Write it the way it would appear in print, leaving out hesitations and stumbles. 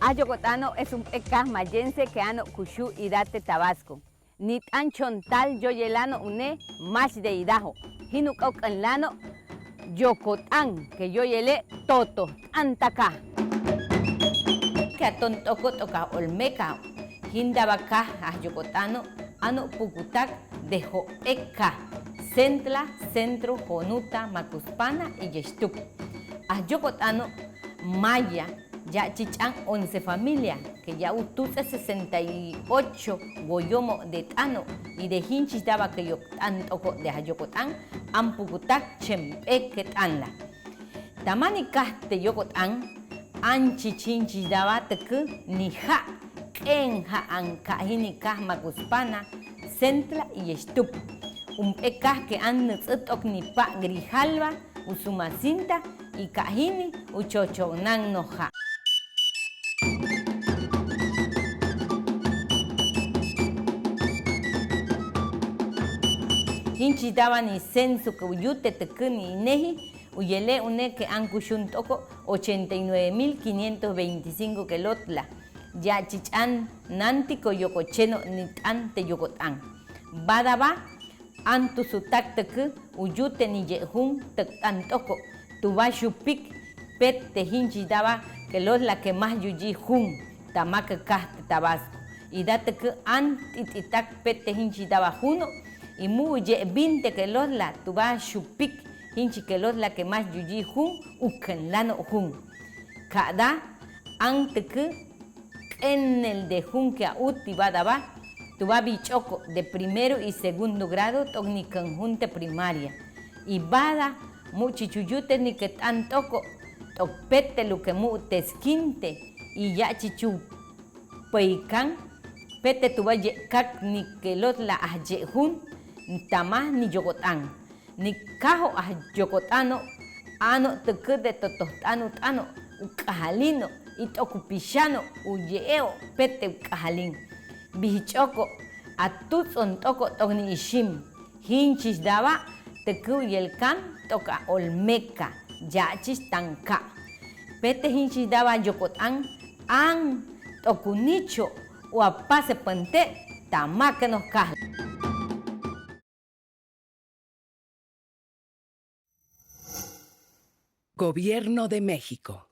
Ayocotano es un pecas mayense que ano Cushu Irate Tabasco. Nit anchon tal yoyelano une más de Idaho. Hinukok lano Yocotán que yoyele toto antaka. Que aton toko toka olmeca. Hindabaka ayocotano ano pukutak dejo eka. Centla, Centro, Jonuta, Macuspana y Yeshtuk. Ayocotano maya. Ya chichan 11 familias, que ya utuse 68 goyomo de tano y de hinchis daba que yo tanto de Ayocotán, ampucutak chempe que tanla. Tamani caste yocotán, anchi chinchis daba teku ni ja, kenja ankahini kahma guspana, centla y estup. Un pecas que han nutok ni pa grijalva, usumacinta y kahini uchochonan noja. Hinchi daba ni censo que uyute tekuni ineji, uyele une que ancushun toko 89.525 kelotla. Ya chichan nantico yococheno nitan te yocotán. Badaba antu sutak teku uyute ni yehun tekan toko. Tuba shupik pet te hinchi daba kelotla que más yuji hun tamaka kahte Tabasco. Y date que antititak pet te hinchi daba juno. Y muye 20 que los la tuba shupik hinchi que los la que más yuji jun ukenlano jun. Cada ante que en el de jun que a uti badaba tuba bichoco de primero y segundo grado togni conjunte primaria. Y bada muchichuyute ni que tan toco topete lo que mu tesquinte y ya chichu peikan pete tuba ye kak ni que los la aye jun. Tamás ni yocotán, ni cajo a yocotano, ano teque de totostano tano, ucajalino, y tocupichano, uyeo, pete ucajalín. Bichoco, a tutson toco togni ishim, hinchis daba, tecu y el can toca olmeca, yachis tanca. Pete hinchis daba yocotán, an tocunicho, o a pase pante, tamá que nos caja. Gobierno de México.